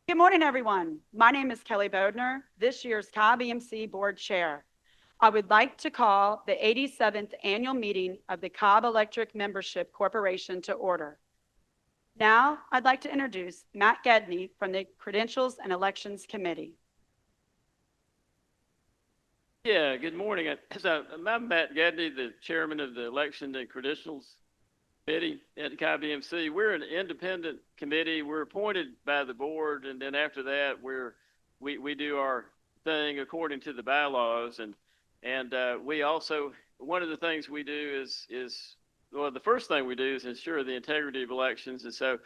Good morning, everyone. My name is Kelly Bodner, this year's Cobb EMC Board Chair. I would like to call the 87th Annual Meeting of the Cobb Electric Membership Corporation to order. Now, I'd like to introduce Matt Gedney from the Credentials and Elections Committee. Yeah, good morning. I'm Matt Gedney, the chairman of the Election and Credentials Committee at the Cobb EMC. We're an independent committee. We're appointed by the board, and then after that, we do our thing according to the bylaws. And we also, one of the things we do is well, the first thing we do is ensure the integrity of elections. And so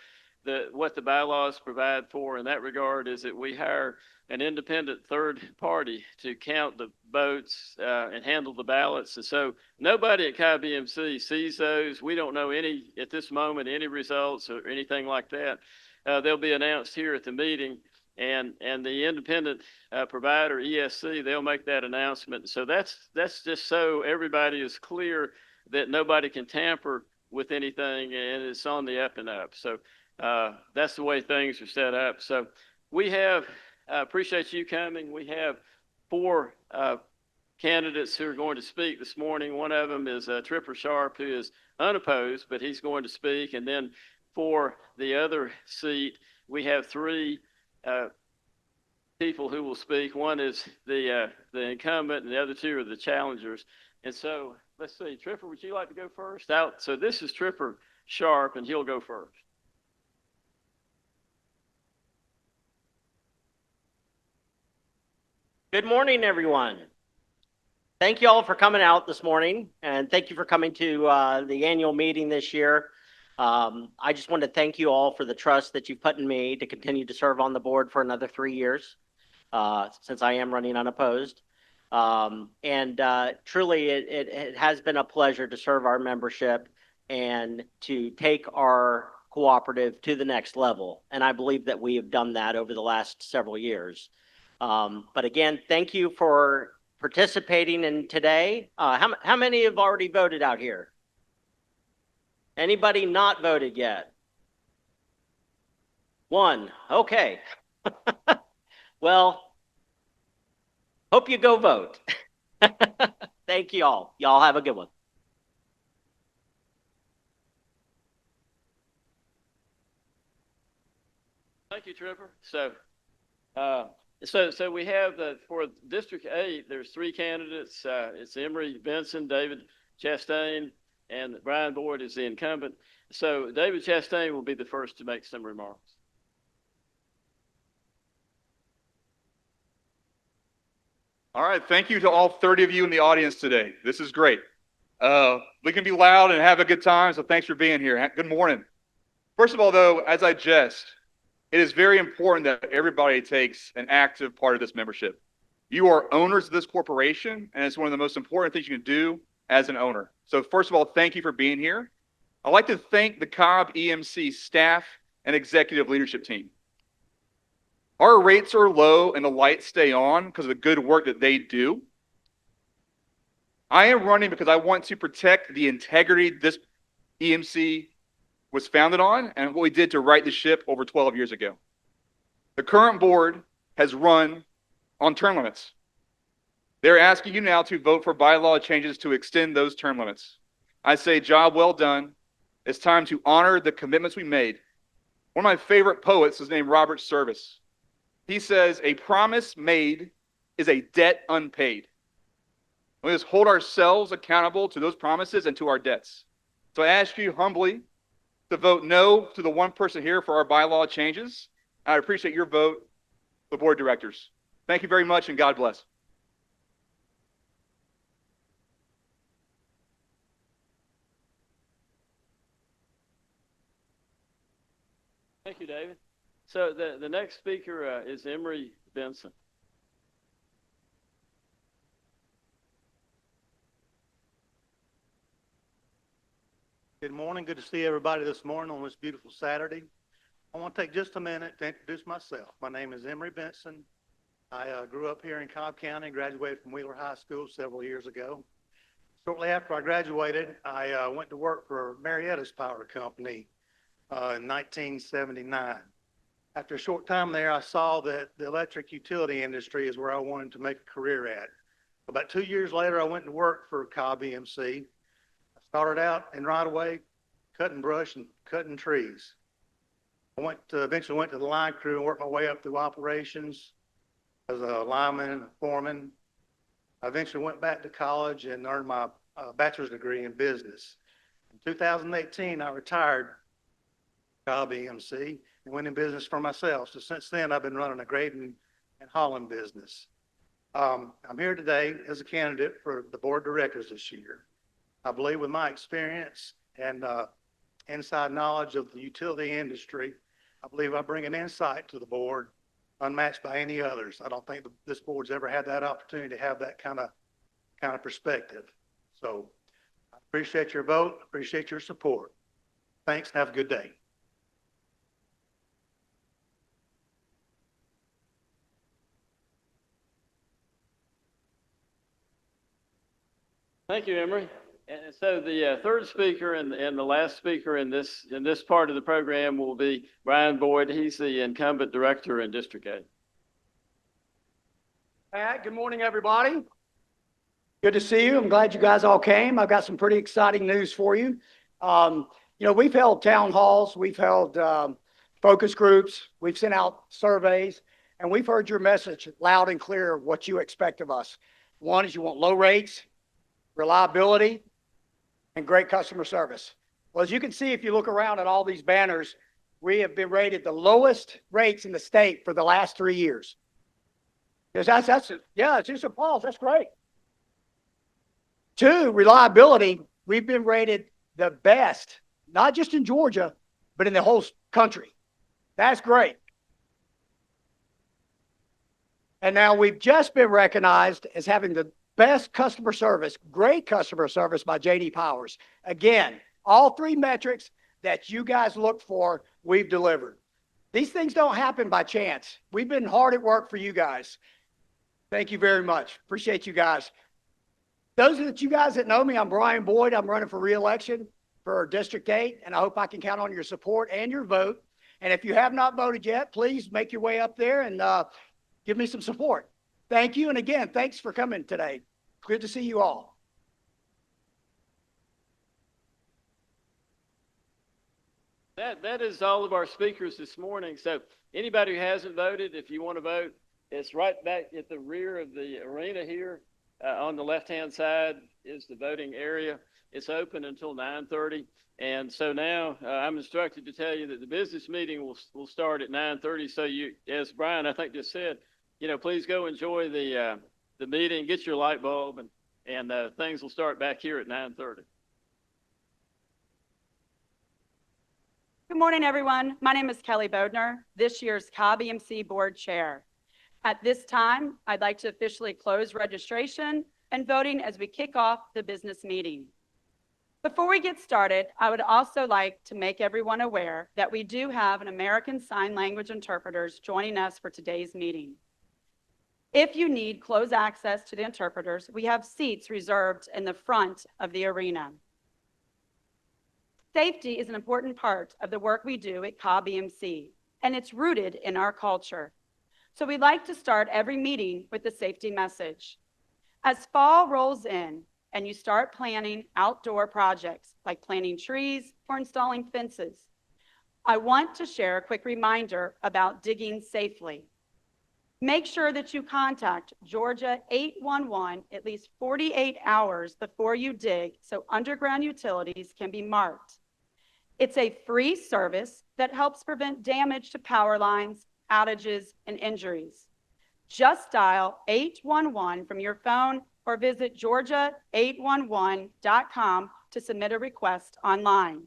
what the bylaws provide for in that regard is that we hire an independent third party to count the votes and handle the ballots. And so nobody at Cobb EMC sees those. We don't know at this moment, any results or anything like that. They'll be announced here at the meeting. And the independent provider, ESC, they'll make that announcement. So that's just so everybody is clear that nobody can tamper with anything, and it's on the up and up. So that's the way things are set up. So we have, appreciate you coming. We have four candidates who are going to speak this morning. One of them is Tripper Sharp, who is unopposed, but he's going to speak. And then for the other seat, we have three people who will speak. One is the incumbent, and the other two are the challengers. And so let's see, Tripper, would you like to go first? So this is Tripper Sharp, and he'll go first. Good morning, everyone. Thank you all for coming out this morning, and thank you for coming to the annual meeting this year. I just want to thank you all for the trust that you've put in me to continue to serve on the board for another 3 years, since I am running unopposed. Truly, it has been a pleasure to serve our membership and to take our cooperative to the next level. And I believe that we have done that over the last several years. But again, thank you for participating in today. How many have already voted out here? Anybody not voted yet? One. Okay. Well, hope you go vote. Thank you all. Y'all have a good one. Thank you, Tripper. So we have for District 8, there's three candidates. It's Emory Benson, David Chastain, and Brian Boyd is the incumbent. So David Chastain will be the first to make some remarks. All right, thank you to all 30 of you in the audience today. This is great. We can be loud and have a good time, so thanks for being here. Good morning. First of all, though, as I jest, it is very important that everybody takes an active part of this membership. You are owners of this corporation, and it's one of the most important things you can do as an owner. So first of all, thank you for being here. I'd like to thank the Cobb EMC staff and executive leadership team. Our rates are low and the lights stay on because of the good work that they do. I am running because I want to protect the integrity this EMC was founded on and what we did to right the ship over 12 years ago. The current board has run on term limits. They're asking you now to vote for bylaw changes to extend those term limits. I say, job well done. It's time to honor the commitments we made. One of my favorite poets is named Robert Service. He says, a promise made is a debt unpaid. We must hold ourselves accountable to those promises and to our debts. So I ask you humbly to vote no to the one person here for our bylaw changes. I appreciate your vote, the board of directors. Thank you very much, and God bless. Thank you, David. So the next speaker is Emory Benson. Good morning. Good to see everybody this morning on this beautiful Saturday. I want to take just a minute to introduce myself. My name is Emory Benson. I grew up here in Cobb County, graduated from Wheeler High School several years ago. Shortly after I graduated, I went to work for Marietta's Power Company in 1979. After a short time there, I saw that the electric utility industry is where I wanted to make a career at. About 2 years later, I went to work for Cobb EMC. I started out in right away, cutting brush and cutting trees. I eventually went to the line crew and worked my way up through operations as a lineman and a foreman. I eventually went back to college and earned my bachelor's degree in business. In 2018, I retired Cobb EMC and went in business for myself. So since then, I've been running a grading and hauling business. I'm here today as a candidate for the board of directors this year. I believe with my experience and inside knowledge of the utility industry, I believe I bring an insight to the board unmatched by any others. I don't think this board's ever had that opportunity to have that kind of perspective. So I appreciate your vote, appreciate your support. Thanks and have a good day. Thank you, Emery. And so the third speaker and the last speaker in this part of the program will be Brian Boyd. He's the incumbent director in District 8. All right, good morning, everybody. Good to see you. I'm glad you guys all came. I've got some pretty exciting news for you. We've held town halls, we've held focus groups, we've sent out surveys, and we've heard your message loud and clear what you expect of us. One is you want low rates, reliability, and great customer service. Well, as you can see, if you look around at all these banners, we have been rated the lowest rates in the state for the last 3 years. It's just applause. That's great. 2, reliability. We've been rated the best, not just in Georgia, but in the whole country. That's great. And now we've just been recognized as having the best customer service, great customer service by J.D. Powers. Again, all 3 metrics that you guys look for, we've delivered. These things don't happen by chance. We've been hard at work for you guys. Thank you very much. Appreciate you guys. Those of you guys that know me, I'm Brian Boyd. I'm running for re-election for District 8, and I hope I can count on your support and your vote. And if you have not voted yet, please make your way up there and give me some support. Thank you. And again, thanks for coming today. Good to see you all. That is all of our speakers this morning. So anybody who hasn't voted, if you want to vote, it's right back at the rear of the arena here. On the left-hand side is the voting area. It's open until 9:30. And so now I'm instructed to tell you that the business meeting will start at 9:30. So you, as Brian, I think just said, please go enjoy the meeting, get your light bulb, and things will start back here at 9:30. Good morning, everyone. My name is Kelly Bodner, this year's Cobb EMC Board Chair. At this time, I'd like to officially close registration and voting as we kick off the business meeting. Before we get started, I would also like to make everyone aware that we do have an American Sign Language interpreters joining us for today's meeting. If you need closed access to the interpreters, we have seats reserved in the front of the arena. Safety is an important part of the work we do at Cobb EMC, and it's rooted in our culture. So we'd like to start every meeting with the safety message. As fall rolls in and you start planning outdoor projects like planting trees or installing fences, I want to share a quick reminder about digging safely. Make sure that you contact Georgia 811 at least 48 hours before you dig so underground utilities can be marked. It's a free service that helps prevent damage to power lines, outages, and injuries. Just dial 811 from your phone or visit georgia811.com to submit a request online.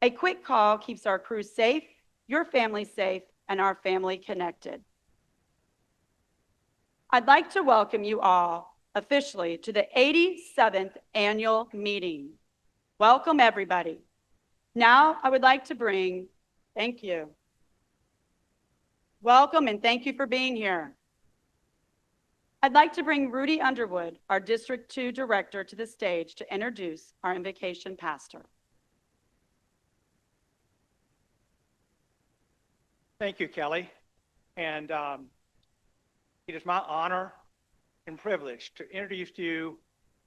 A quick call keeps our crew safe, your family safe, and our family connected. I'd like to welcome you all officially to the 87th annual meeting. Welcome, everybody. Now I would like to bring, thank you. Welcome and thank you for being here. I'd like to bring Rudy Underwood, our District 2 Director, to the stage to introduce our invocation pastor. Thank you, Kelly. And it is my honor and privilege to introduce to you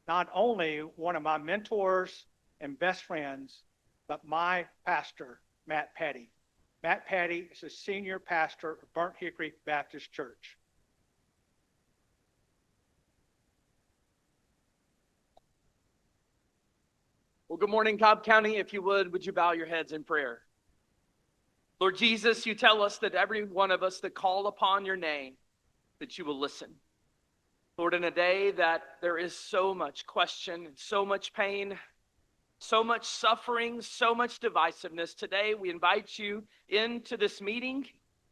not only one of my mentors and best friends, but my pastor, Matt Petty. Matt Petty is the senior pastor of Burnt Hickory Baptist Church. Well, good morning, Cobb County. If you would you bow your heads in prayer? Lord Jesus, you tell us that every one of us that call upon your name, that you will listen. Lord, in a day that there is so much question, so much pain, so much suffering, so much divisiveness, today we invite you into this meeting.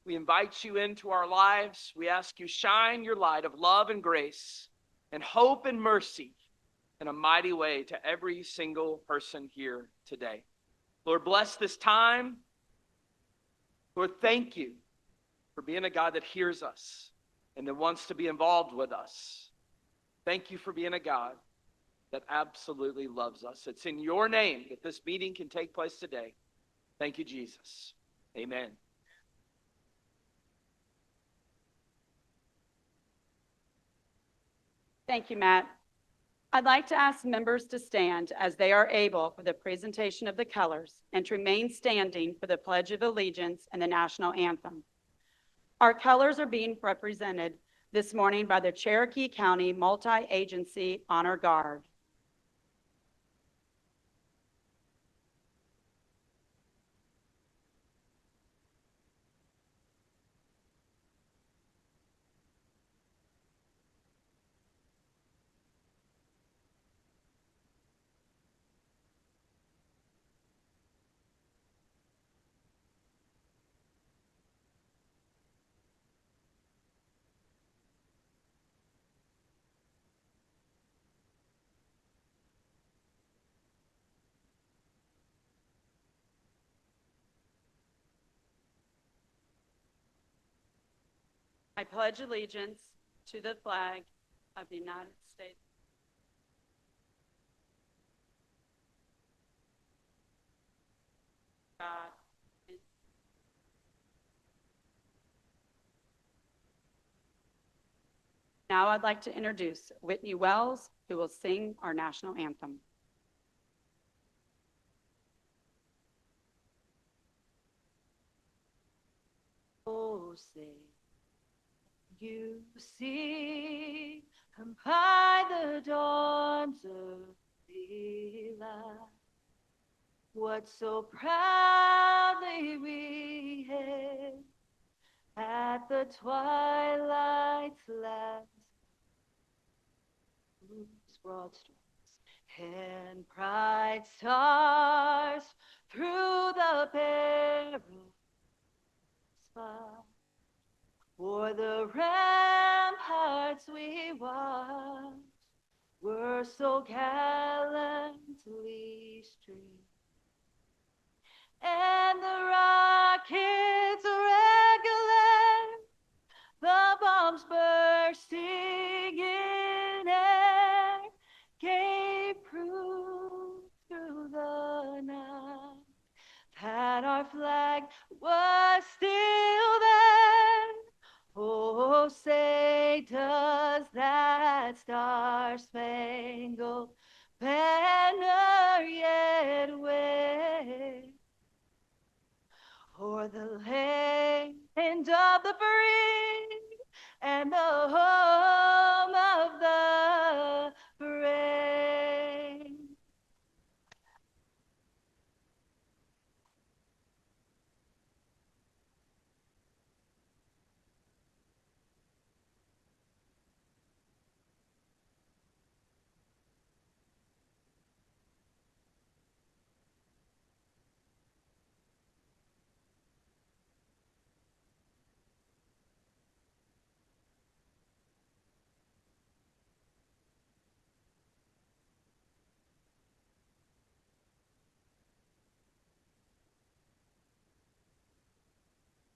We invite you into our lives. We ask you shine your light of love and grace and hope and mercy in a mighty way to every single person here today. Lord, bless this time. Lord, thank you for being a God that hears us and that wants to be involved with us. Thank you for being a God that absolutely loves us. It's in your name that this meeting can take place today. Thank you, Jesus. Amen. Thank you, Matt. I'd like to ask members to stand as they are able for the presentation of the colors and to remain standing for the Pledge of Allegiance and the national anthem. Our colors are being represented this morning by the Cherokee County Multi-Agency Honor Guard. I pledge allegiance to the flag of the United States. God. Now I'd like to introduce Whitney Wells, who will sing our national anthem. Oh, say you see by the dawn's early light what so proudly we hailed at the twilight's last, whose broad stripes and bright stars through the perilous fight. For the ramparts we watched were so gallantly streamed, and the rockets regular, the bombs bursting in air, gave proof through the night that our flag was still there. Oh, say does that star-spangled banner yet wave o'er the land of the free and the home of the brave?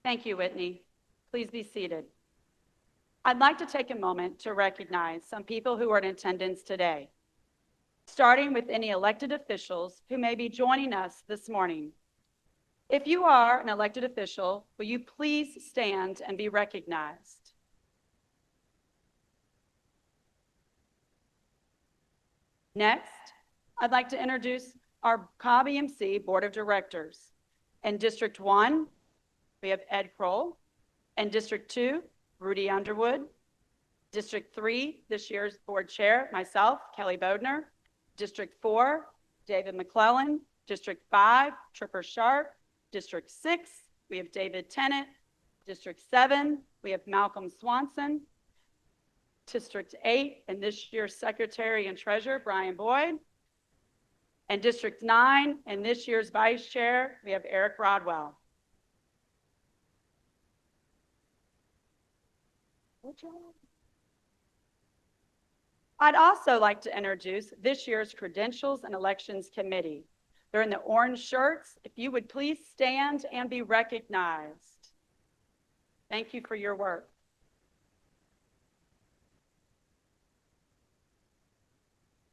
Thank you, Whitney. Please be seated. I'd like to take a moment to recognize some people who are in attendance today, starting with any elected officials who may be joining us this morning. If you are an elected official, will you please stand and be recognized? Next, I'd like to introduce our Cobb EMC Board of Directors. In District 1, we have Ed Kroll. In District 2, Rudy Underwood. District 3, this year's board chair, myself, Kelly Bodner. District 4, David McClellan. District 5, Tripper Sharp. District 6, we have David Tennant. District 7, we have Malcolm Swanson. District 8, and this year's Secretary and Treasurer, Brian Boyd. And District 9, and this year's Vice Chair, we have Eric Rodwell. I'd also like to introduce this year's Credentials and Elections Committee. They're in the orange shirts. If you would please stand and be recognized. Thank you for your work.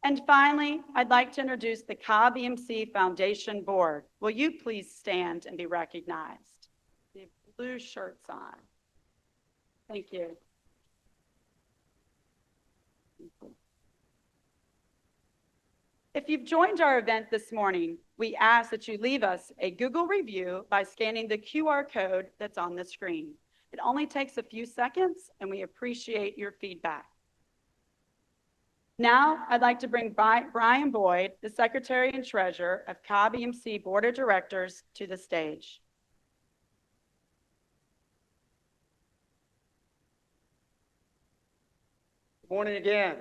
And finally, I'd like to introduce the Cobb EMC Foundation Board. Will you please stand and be recognized? The blue shirts on. Thank you. If you've joined our event this morning, we ask that you leave us a Google review by scanning the QR code that's on the screen. It only takes a few seconds, and we appreciate your feedback. Now, I'd like to bring Brian Boyd, the Secretary and Treasurer of Cobb EMC Board of Directors, to the stage. Good morning again.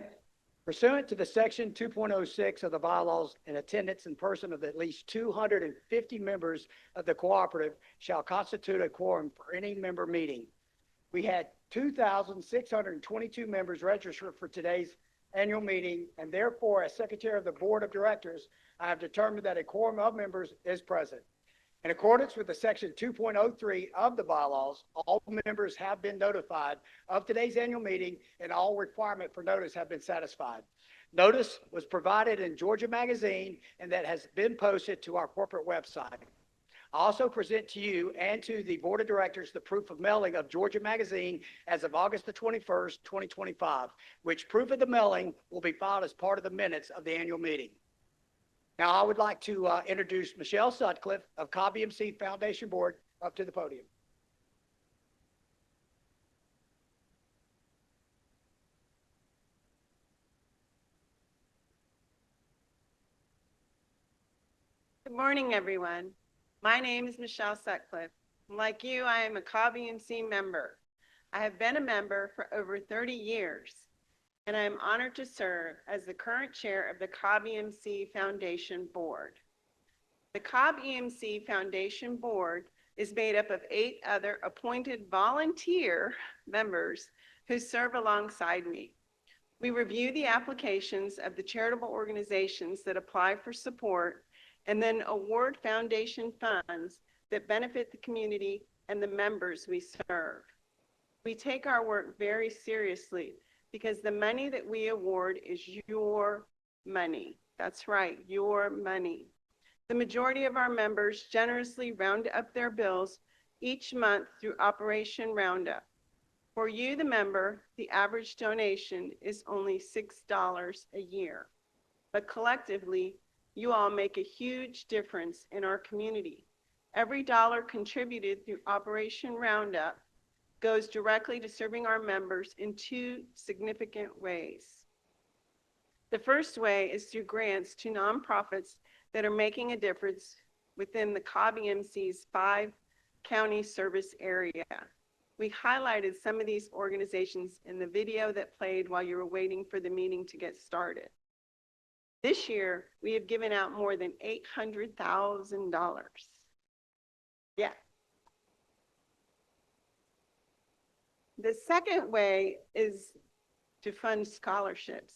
Pursuant to the Section 2.06 of the bylaws, an attendance in person of at least 250 members of the cooperative shall constitute a quorum for any member meeting. We had 2,622 members registered for today's annual meeting, and therefore, as Secretary of the Board of Directors, I have determined that a quorum of members is present. In accordance with the Section 2.03 of the bylaws, all members have been notified of today's annual meeting, and all requirement for notice have been satisfied. Notice was provided in Georgia Magazine, and that has been posted to our corporate website. I also present to you and to the Board of Directors the proof of mailing of Georgia Magazine as of August the 21st, 2025, which proof of the mailing will be filed as part of the minutes of the annual meeting. Now, I would like to introduce Michelle Sutcliffe of Cobb EMC Foundation Board up to the podium. Good morning, everyone. My name is Michelle Sutcliffe. Like you, I am a Cobb EMC member. I have been a member for over 30 years, and I am honored to serve as the current chair of the Cobb EMC Foundation Board. The Cobb EMC Foundation Board is made up of 8 other appointed volunteer members who serve alongside me. We review the applications of the charitable organizations that apply for support and then award foundation funds that benefit the community and the members we serve. We take our work very seriously because the money that we award is your money. That's right, your money. The majority of our members generously round up their bills each month through Operation Roundup. For you, the member, the average donation is only $6 a year. But collectively, you all make a huge difference in our community. Every dollar contributed through Operation Roundup goes directly to serving our members in 2 significant ways. The first way is through grants to nonprofits that are making a difference within the Cobb EMC's 5-county service area. We highlighted some of these organizations in the video that played while you were waiting for the meeting to get started. This year, we have given out more than $800,000. Yeah. The second way is to fund scholarships.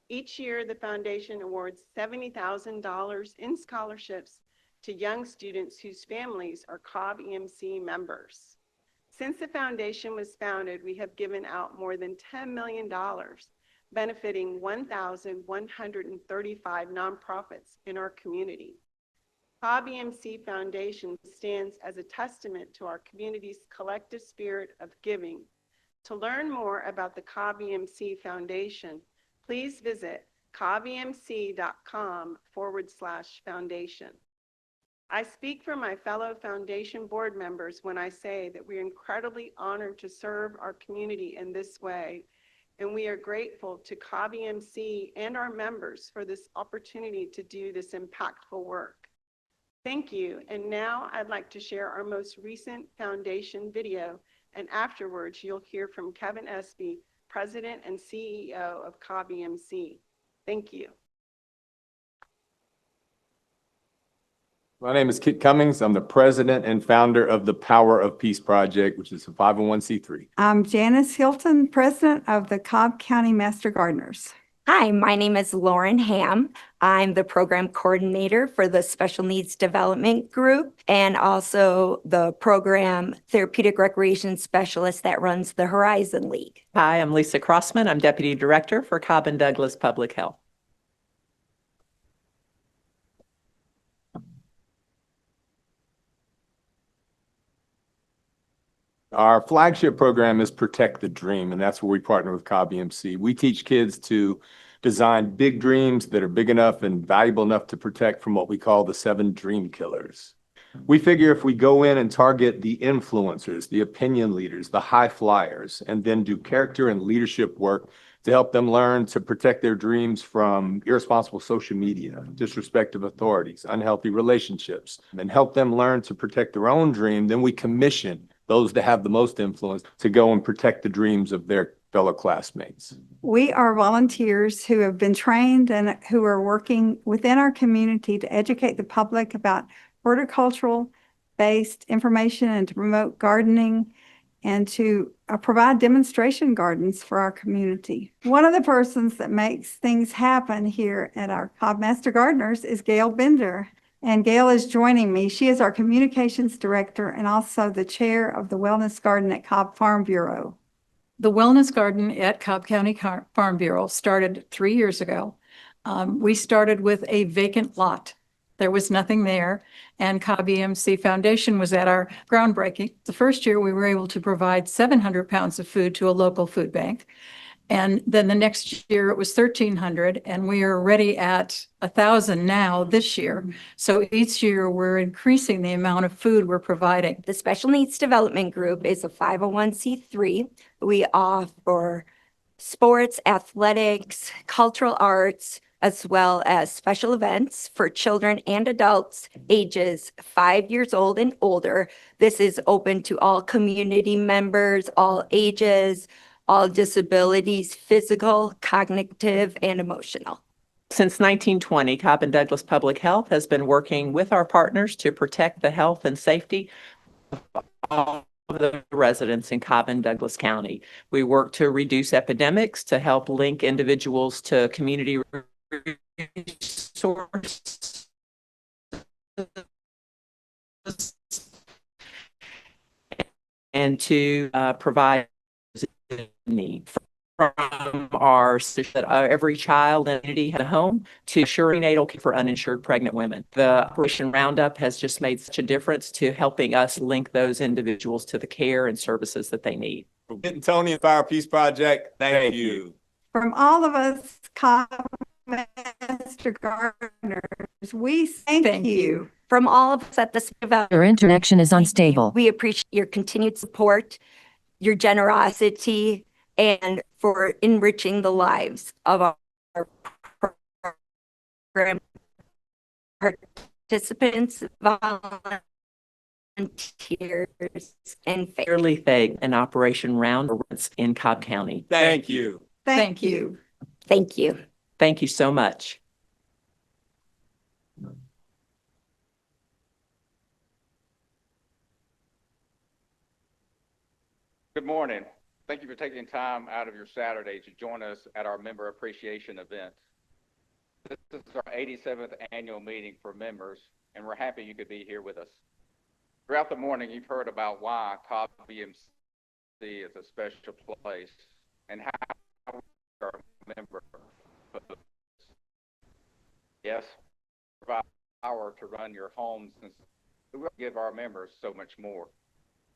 Each year, the foundation awards $70,000 in scholarships to young students whose families are Cobb EMC members. Since the foundation was founded, we have given out more than $10 million, benefiting 1,135 nonprofits in our community. Cobb EMC Foundation stands as a testament to our community's collective spirit of giving. To learn more about the Cobb EMC Foundation, please visit cobbemc.com/foundation. I speak for my fellow foundation board members when I say that we are incredibly honored to serve our community in this way, and we are grateful to Cobb EMC and our members for this opportunity to do this impactful work. Thank you, and now I'd like to share our most recent foundation video, and afterwards you'll hear from Kevin Espy, President and CEO of Cobb EMC. Thank you. My name is Kit Cummings. I'm the president and founder of the Power of Peace Project, which is a 501c3. I'm Janice Hilton, president of the Cobb County Master Gardeners. Hi, my name is Lauren Ham. I'm the program coordinator for the Special Needs Development Group and also the program therapeutic recreation specialist that runs the Horizon League. Hi, I'm Lisa Crossman. I'm deputy director for Cobb and Douglas Public Health. Our flagship program is Protect the Dream, and that's where we partner with Cobb EMC. We teach kids to design big dreams that are big enough and valuable enough to protect from what we call the 7 dream killers. We figure if we go in and target the influencers, the opinion leaders, the high flyers, and then do character and leadership work to help them learn to protect their dreams from irresponsible social media, disrespect of authorities, unhealthy relationships, and help them learn to protect their own dream, then we commission those that have the most influence to go and protect the dreams of their fellow classmates. We are volunteers who have been trained and who are working within our community to educate the public about horticultural-based information and to promote gardening and to provide demonstration gardens for our community. One of the persons that makes things happen here at our Cobb Master Gardeners is Gail Bender. And Gail is joining me. She is our communications director and also the chair of the Wellness Garden at Cobb Farm Bureau. The Wellness Garden at Cobb County Farm Bureau started 3 years ago. We started with a vacant lot. There was nothing there, and Cobb EMC Foundation was at our groundbreaking. The first year, we were able to provide 700 pounds of food to a local food bank. And then the next year it was 1,300, and we are already at 1,000 now this year. So each year we're increasing the amount of food we're providing. The Special Needs Development Group is a 501c3. We offer sports, athletics, cultural arts, as well as special events for children and adults ages 5 years old and older. This is open to all community members, all ages, all disabilities, physical, cognitive, and emotional. Since 1920, Cobb and Douglas Public Health has been working with our partners to protect the health and safety of all of the residents in Cobb and Douglas County. We work to reduce epidemics, to help link individuals to community resources, and to provide need from our that every child in the community had a home to ensuring natal care for uninsured pregnant women. The Operation Roundup has just made such a difference to helping us link those individuals to the care and services that they need. Getting Tony and Power Peace Project, thank you. From all of us Cobb Master Gardeners, we thank you. From all of us at the development, Your interconnection is unstable. we appreciate your continued support, your generosity, and for enriching the lives of our program participants, volunteers, and Fairly Fag and Operation Roundup in Cobb County. Thank you. Thank you. Thank you. Thank you so much. Good morning. Thank you for taking time out of your Saturday to join us at our member appreciation event. This is our 87th annual meeting for members, and we're happy you could be here with us. Throughout the morning, you've heard about why Cobb EMC is a special place and how we are a member. Yes, provide power to run your homes, and we will give our members so much more.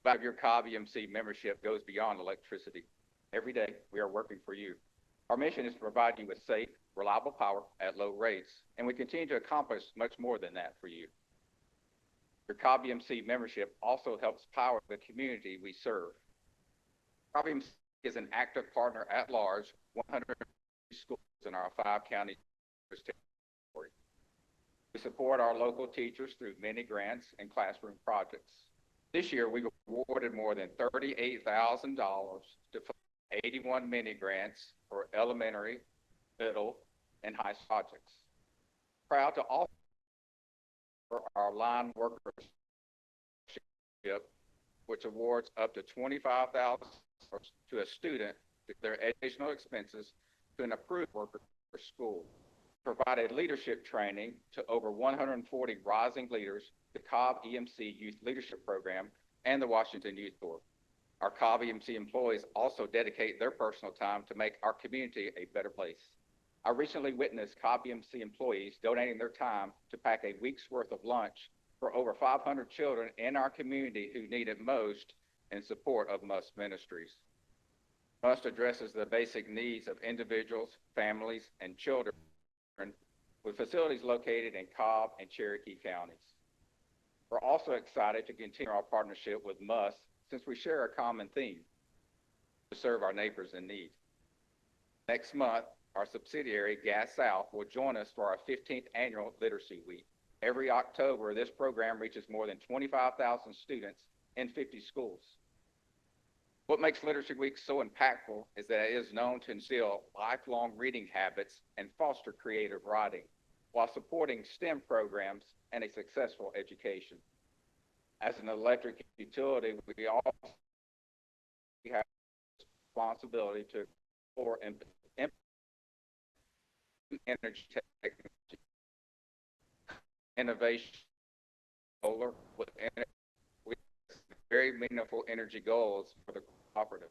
But your Cobb EMC membership goes beyond electricity. Every day, we are working for you. Our mission is to provide you with safe, reliable power at low rates, and we continue to accomplish much more than that for you. Your Cobb EMC membership also helps power the community we serve. Cobb EMC is an active partner at large, 100 schools in our 5-county territory. We support our local teachers through many grants and classroom projects. This year, we awarded more than $38,000 to 81 mini grants for elementary, middle, and high projects. Proud to offer our line workers, which awards up to $25,000 to a student to their educational expenses to an approved worker for school. Provided leadership training to over 140 rising leaders, the Cobb EMC Youth Leadership Program, and the Washington Youth Corps. Our Cobb EMC employees also dedicate their personal time to make our community a better place. I recently witnessed Cobb EMC employees donating their time to pack a week's worth of lunch for over 500 children in our community who need it most in support of MUST Ministries. MUST addresses the basic needs of individuals, families, and children with facilities located in Cobb and Cherokee counties. We're also excited to continue our partnership with MUST since we share a common theme: to serve our neighbors in need. Next month, our subsidiary, Gas South, will join us for our 15th annual Literacy Week. Every October, this program reaches more than 25,000 students in 50 schools. What makes Literacy Week so impactful is that it is known to instill lifelong reading habits and foster creative writing, while supporting STEM programs and a successful education. As an electric utility, we also have responsibility to explore energy technology, innovation, solar, with very meaningful energy goals for the cooperative.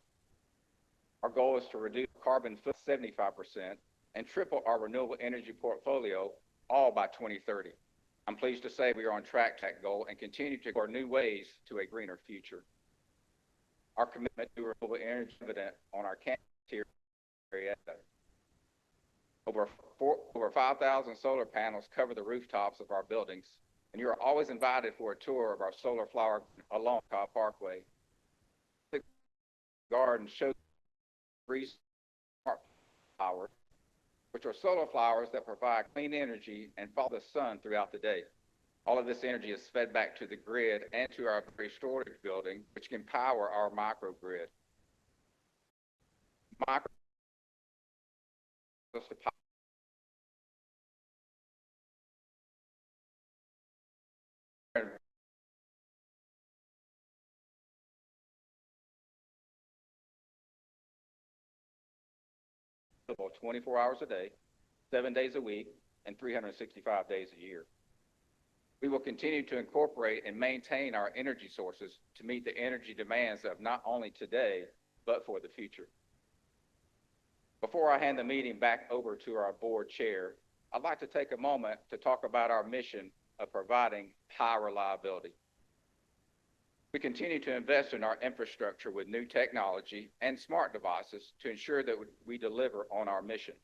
Our goal is to reduce carbon footprint 75% and triple our renewable energy portfolio, all by 2030. I'm pleased to say we are on track to that goal and continue to explore new ways to a greener future. Our commitment to renewable energy is evident on our campus here. Over 5,000 solar panels cover the rooftops of our buildings, and you are always invited for a tour of our solar flower along Cobb Parkway. The garden shows 3 smart flowers, which are solar flowers that provide clean energy and follow the sun throughout the day. All of this energy is fed back to the grid and to our storage building, which can power our microgrid. Available 24 hours a day, 7 days a week, and 365 days a year. We will continue to incorporate and maintain our energy sources to meet the energy demands of not only today, but for the future. Before I hand the meeting back over to our board chair, I'd like to take a moment to talk about our mission of providing power reliability. We continue to invest in our infrastructure with new technology and smart devices to ensure that we deliver on our mission.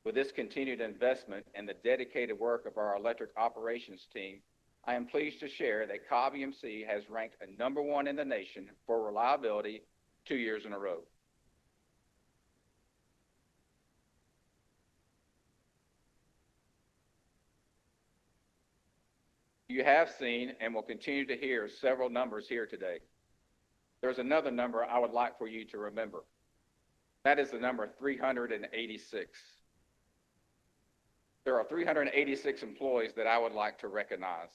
With this continued investment and the dedicated work of our electric operations team, I am pleased to share that Cobb EMC has ranked a #1 in the nation for reliability 2 years in a row. You have seen and will continue to hear several numbers here today. There's another number I would like for you to remember. That is the number 386. There are 386 employees that I would like to recognize.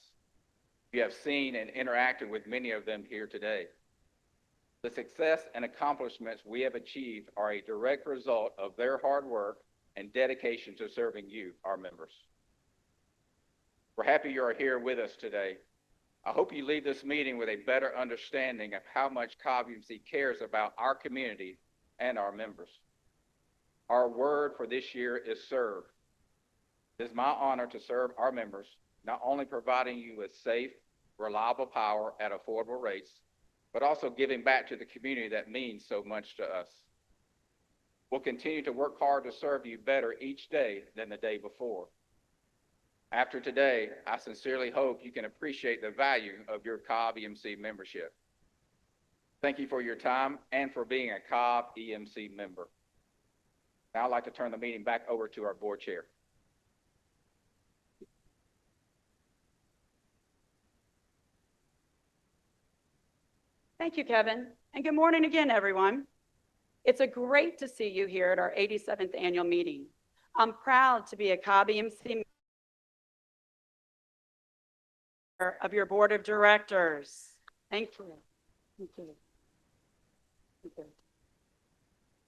You have seen and interacted with many of them here today. The success and accomplishments we have achieved are a direct result of their hard work and dedication to serving you, our members. We're happy you are here with us today. I hope you leave this meeting with a better understanding of how much Cobb EMC cares about our community and our members. Our word for this year is serve. It is my honor to serve our members not only providing you with safe, reliable power at affordable rates, but also giving back to the community that means so much to us. We'll continue to work hard to serve you better each day than the day before. After today, I sincerely hope you can appreciate the value of your Cobb EMC membership. Thank you for your time and for being a Cobb EMC member. Now I'd like to turn the meeting back over to our board chair. Thank you, Kevin, and good morning again, everyone. It's great to see you here at our 87th annual meeting. I'm proud to be a Cobb EMC member of your board of directors. Thank you. Thank you. Thank you.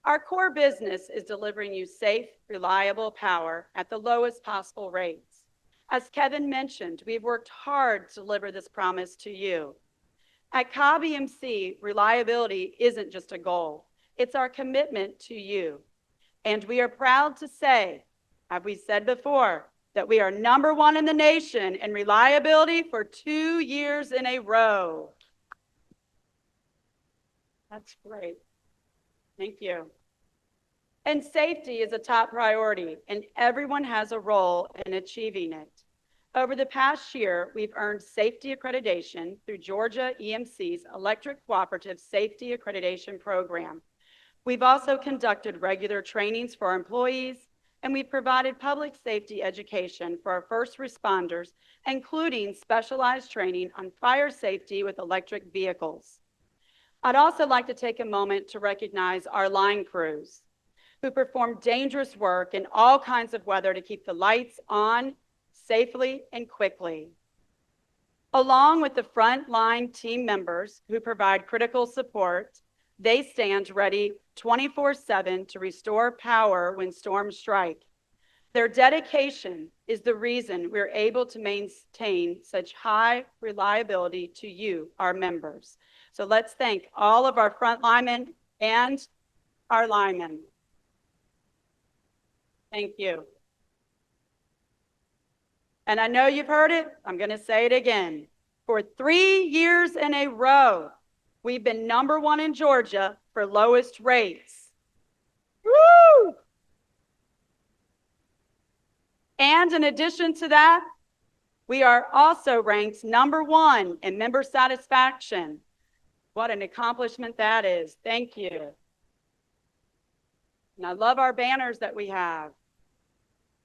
Our core business is delivering you safe, reliable power at the lowest possible rates. As Kevin mentioned, we've worked hard to deliver this promise to you. At Cobb EMC, reliability isn't just a goal, it's our commitment to you. And we are proud to say, as we said before, that we are #1 in the nation in reliability for 2 years in a row. That's great. Thank you. And safety is a top priority, and everyone has a role in achieving it. Over the past year, we've earned safety accreditation through Georgia EMC's Electric Cooperative Safety Accreditation Program. We've also conducted regular trainings for our employees, and we've provided public safety education for our first responders, including specialized training on fire safety with electric vehicles. I'd also like to take a moment to recognize our line crews who perform dangerous work in all kinds of weather to keep the lights on safely and quickly. Along with the frontline team members who provide critical support, they stand ready 24/7 to restore power when storms strike. Their dedication is the reason we're able to maintain such high reliability to you, our members. So let's thank all of our front linemen and our linemen. Thank you. And I know you've heard it, I'm going to say it again. For 3 years in a row, we've been #1 in Georgia for lowest rates. Woo! And in addition to that, we are also ranked #1 in member satisfaction. What an accomplishment that is. Thank you. And I love our banners that we have.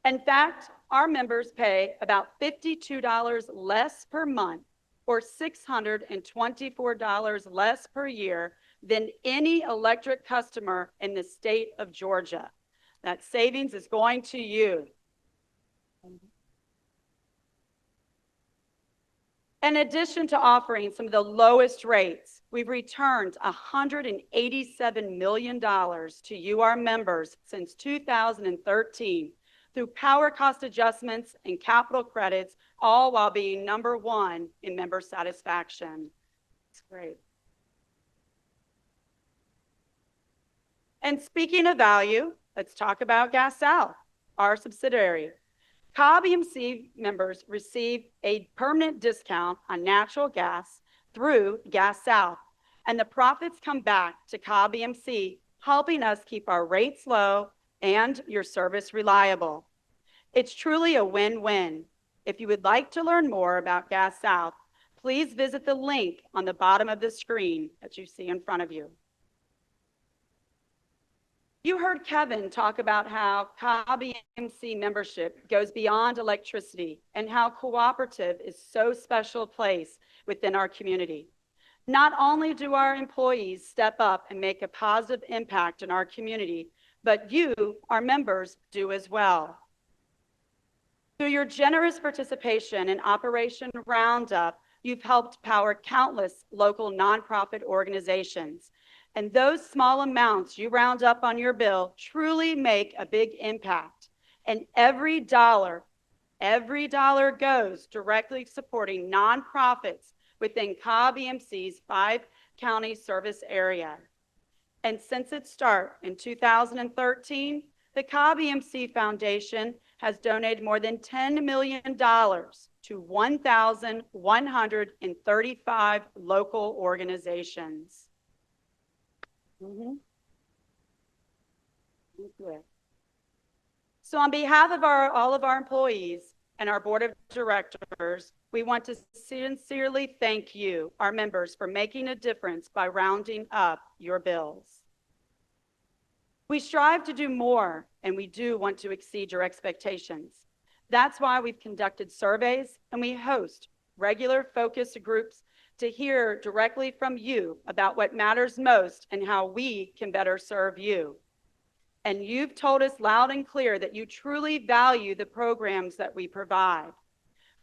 In fact, our members pay about $52 less per month or $624 less per year than any electric customer in the state of Georgia. That savings is going to you. In addition to offering some of the lowest rates, we've returned $187 million to you, our members, since 2013 through power cost adjustments and capital credits, all while being #1 in member satisfaction. It's great. And speaking of value, let's talk about Gas South, our subsidiary. Cobb EMC members receive a permanent discount on natural gas through Gas South, and the profits come back to Cobb EMC, helping us keep our rates low and your service reliable. It's truly a win-win. If you would like to learn more about Gas South, please visit the link on the bottom of the screen that you see in front of you. You heard Kevin talk about how Cobb EMC membership goes beyond electricity and how cooperative is so special place within our community. Not only do our employees step up and make a positive impact in our community, but you, our members, do as well. Through your generous participation in Operation Roundup, you've helped power countless local nonprofit organizations. And those small amounts you round up on your bill truly make a big impact. And every dollar goes directly supporting nonprofits within Cobb EMC's 5-county service area. And since its start in 2013, the Cobb EMC Foundation has donated more than $10 million to 1,135 local organizations. So on behalf of all of our employees and our board of directors, we want to sincerely thank you, our members, for making a difference by rounding up your bills. We strive to do more, and we do want to exceed your expectations. That's why we've conducted surveys and we host regular focus groups to hear directly from you about what matters most and how we can better serve you. And you've told us loud and clear that you truly value the programs that we provide.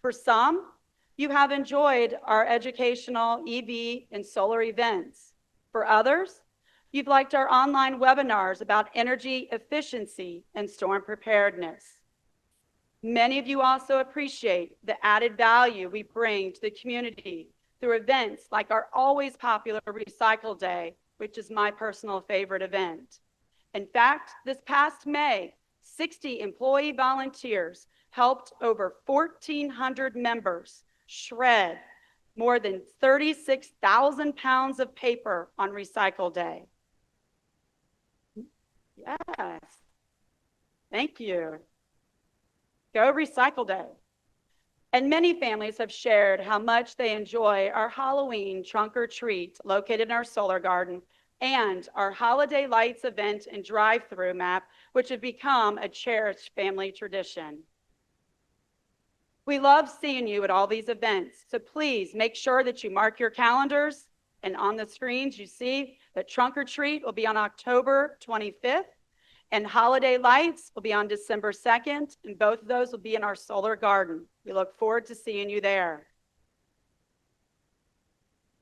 For some, you have enjoyed our educational EV and solar events. For others, you've liked our online webinars about energy efficiency and storm preparedness. Many of you also appreciate the added value we bring to the community through events like our always popular Recycle Day, which is my personal favorite event. In fact, this past May, 60 employee volunteers helped over 1,400 members shred more than 36,000 pounds of paper on Recycle Day. Yes, thank you. Go Recycle Day. And many families have shared how much they enjoy our Halloween trunk or treat located in our solar garden and our holiday lights event and drive-through map, which have become a cherished family tradition. We love seeing you at all these events, so please make sure that you mark your calendars, and on the screens you see that trunk or treat will be on October 25th, and holiday lights will be on December 2nd, and both of those will be in our solar garden. We look forward to seeing you there.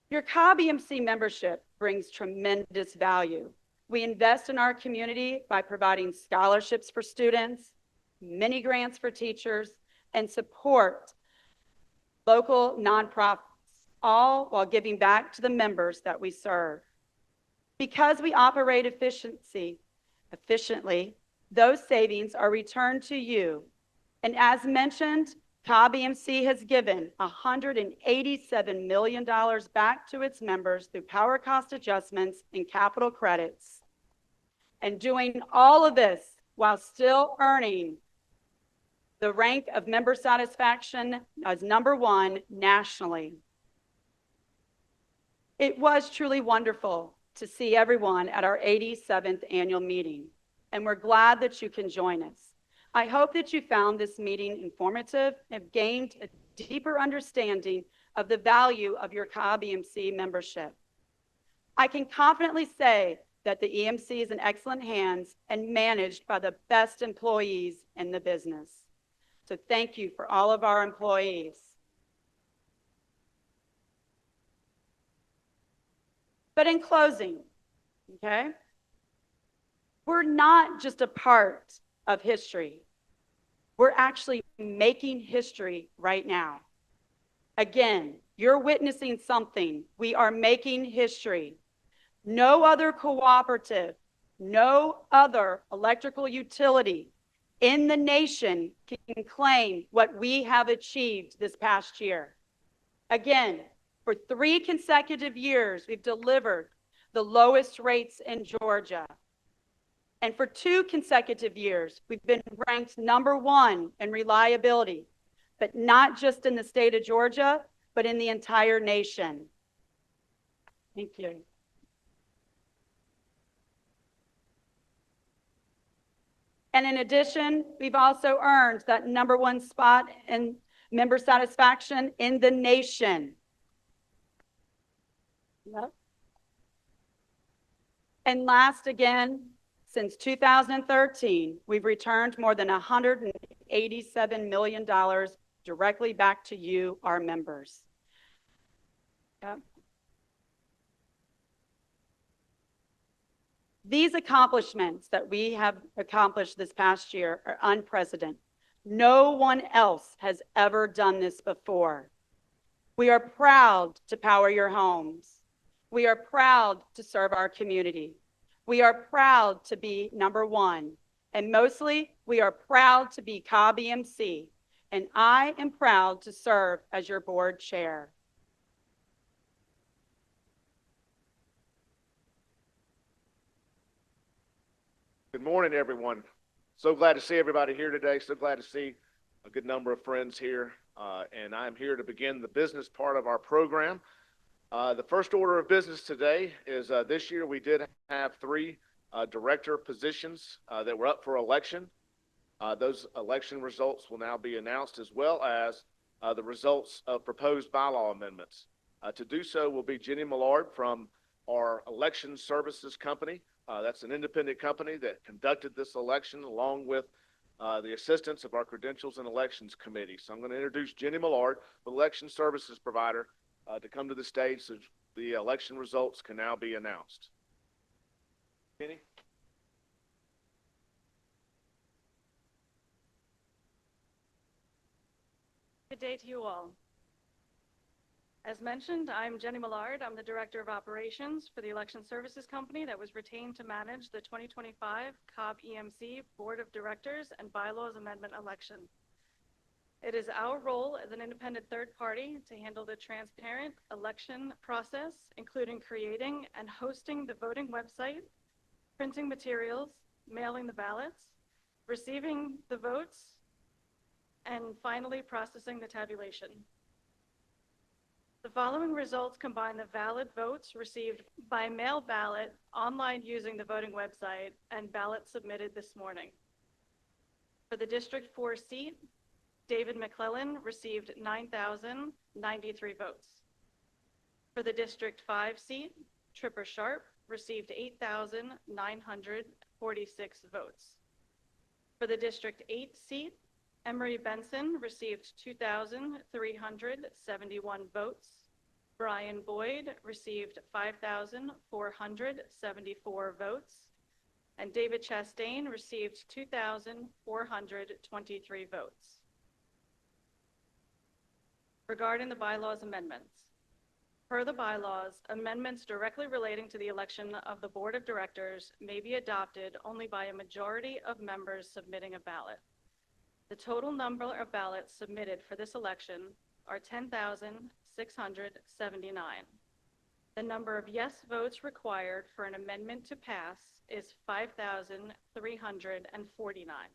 Your Cobb EMC membership brings tremendous value. We invest in our community by providing scholarships for students, mini grants for teachers, and support local nonprofits, all while giving back to the members that we serve. Because we operate efficiently, those savings are returned to you. And as mentioned, Cobb EMC has given $187 million back to its members through power cost adjustments and capital credits. And doing all of this while still earning the rank of member satisfaction as #1 nationally. It was truly wonderful to see everyone at our 87th annual meeting, and we're glad that you can join us. I hope that you found this meeting informative and have gained a deeper understanding of the value of your Cobb EMC membership. I can confidently say that the EMC is in excellent hands and managed by the best employees in the business. So thank you for all of our employees. But in closing, okay, we're not just a part of history. We're actually making history right now. Again, you're witnessing something. We are making history. No other cooperative, no other electrical utility in the nation can claim what we have achieved this past year. Again, for 3 consecutive years, we've delivered the lowest rates in Georgia. And for 2 consecutive years, we've been ranked #1 in reliability, but not just in the state of Georgia, but in the entire nation. Thank you. And in addition, we've also earned that #1 spot in member satisfaction in the nation. Yep. And last again, since 2013, we've returned more than $187 million directly back to you, our members. Yep. These accomplishments that we have accomplished this past year are unprecedented. No one else has ever done this before. We are proud to power your homes. We are proud to serve our community. We are proud to be #1, And mostly, we are proud to be Cobb EMC, and I am proud to serve as your board chair. Good morning, everyone. So glad to see everybody here today. So glad to see a good number of friends here. And I'm here to begin the business part of our program. The first order of business today is this year we did have 3 director positions that were up for election. Those election results will now be announced, as well as the results of proposed bylaw amendments. To do so will be Jenny Millard from our election services company. That's an independent company that conducted this election along with the assistance of our Credentials and Elections Committee. So I'm going to introduce Jenny Millard, the election services provider, to come to the stage so the election results can now be announced. Jenny? Good day to you all. As mentioned, I'm Jenny Millard. I'm the Director of Operations for the Election Services Company that was retained to manage the 2025 Cobb EMC Board of Directors and Bylaws Amendment election. It is our role as an independent third party to handle the transparent election process, including creating and hosting the voting website, printing materials, mailing the ballots, receiving the votes, and finally processing the tabulation. The following results combine the valid votes received by mail ballot, online using the voting website, and ballots submitted this morning. For the District 4 seat, David McClellan received 9,093 votes. For the District 5 seat, Tripper Sharp received 8,946 votes. For the District 8 seat, Emery Benson received 2,371 votes. Brian Boyd received 5,474 votes. And David Chastain received 2,423 votes. Regarding the bylaws amendments. Per the bylaws, amendments directly relating to the election of the Board of Directors may be adopted only by a majority of members submitting a ballot. The total number of ballots submitted for this election are 10,679. The number of yes votes required for an amendment to pass is 5,349.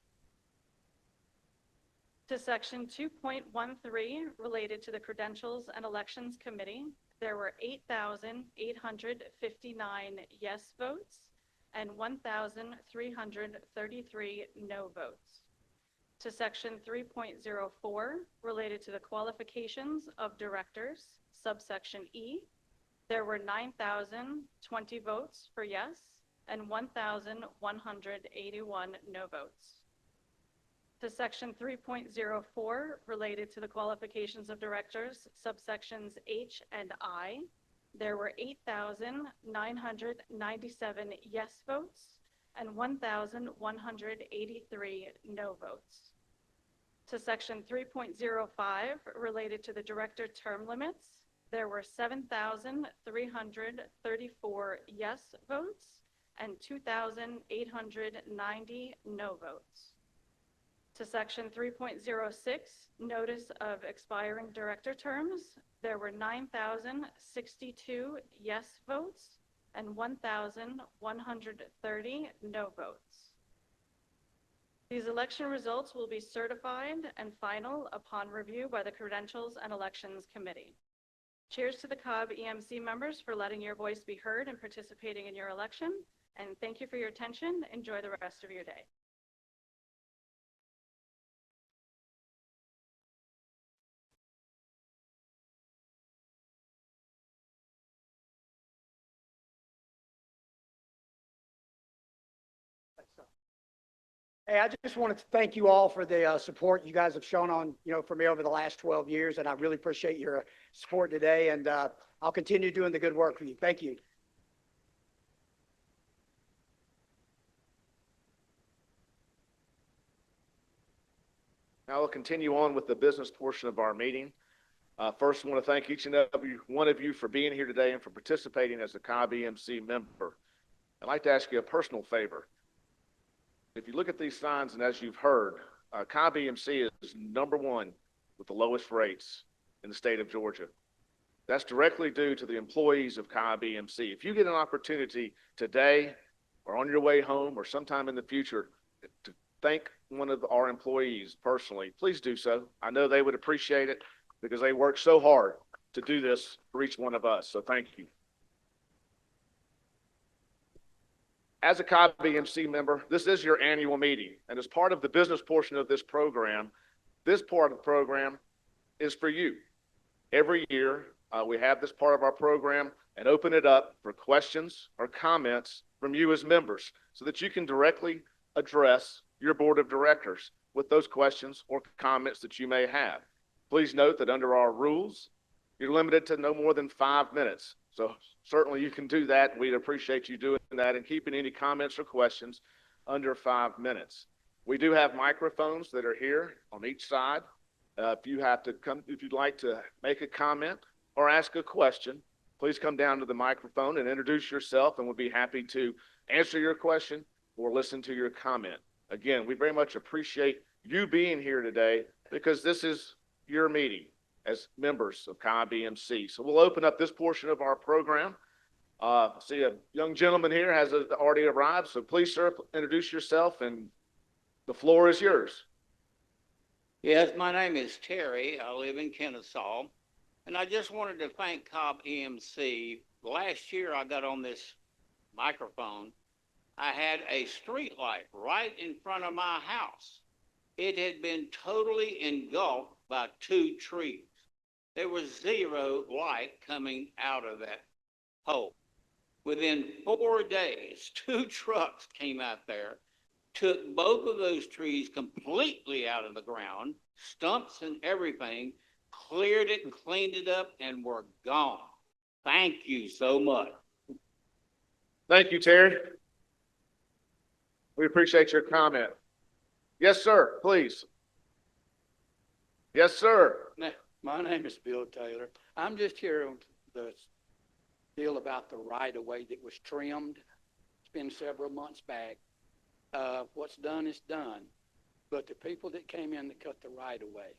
To Section 2.13 related to the Credentials and Elections Committee, there were 8,859 yes votes and 1,333 no votes. To Section 3.04, related to the qualifications of directors, subsection E, there were 9,020 votes for yes and 1,181 no votes. To Section 3.04, related to the qualifications of directors, subsections H and I, there were 8,997 yes votes and 1,183 no votes. To Section 3.05, related to the director term limits, there were 7,334 yes votes and 2,890 no votes. To Section 3.06, notice of expiring director terms, there were 9,062 yes votes and 1,130 no votes. These election results will be certified and final upon review by the Credentials and Elections Committee. Cheers to the Cobb EMC members for letting your voice be heard and participating in your election, and thank you for your attention. Enjoy the rest of your day. Hey, I just wanted to thank you all for the support you guys have shown on, for me over the last 12 years, and I really appreciate your support today, and I'll continue doing the good work for you. Thank you. Now we'll continue on with the business portion of our meeting. First, I want to thank each and every one of you for being here today and for participating as a Cobb EMC member. I'd like to ask you a personal favor. If you look at these signs, and as you've heard, Cobb EMC is #1 with the lowest rates in the state of Georgia. That's directly due to the employees of Cobb EMC. If you get an opportunity today or on your way home or sometime in the future to thank one of our employees personally, please do so. I know they would appreciate it because they work so hard to do this for each one of us. So thank you. As a Cobb EMC member, this is your annual meeting. And as part of the business portion of this program, this part of the program is for you. Every year, we have this part of our program and open it up for questions or comments from you as members so that you can directly address your board of directors with those questions or comments that you may have. Please note that under our rules, you're limited to no more than 5 minutes. So certainly you can do that. We'd appreciate you doing that and keeping any comments or questions under 5 minutes. We do have microphones that are here on each side. If you'd like to make a comment or ask a question, please come down to the microphone and introduce yourself, and we'll be happy to answer your question or listen to your comment. Again, we very much appreciate you being here today because this is your meeting as members of Cobb EMC. So we'll open up this portion of our program. See a young gentleman here has already arrived. So please, sir, introduce yourself and the floor is yours. Yes, my name is Terry. I live in Kennesaw. And I just wanted to thank Cobb EMC. Last year I got on this microphone. I had a street light right in front of my house. It had been totally engulfed by 2 trees. There was 0 light coming out of that hole. Within 4 days, 2 trucks came out there, took both of those trees completely out of the ground, stumps and everything, cleared it and cleaned it up, and were gone. Thank you so much. Thank you, Terry. We appreciate your comment. Yes, sir, please. Yes, sir. My name is Bill Taylor. I'm just here on the deal about the right-of-way that was trimmed. It's been several months back. What's done is done. But the people that came in to cut the right-of-way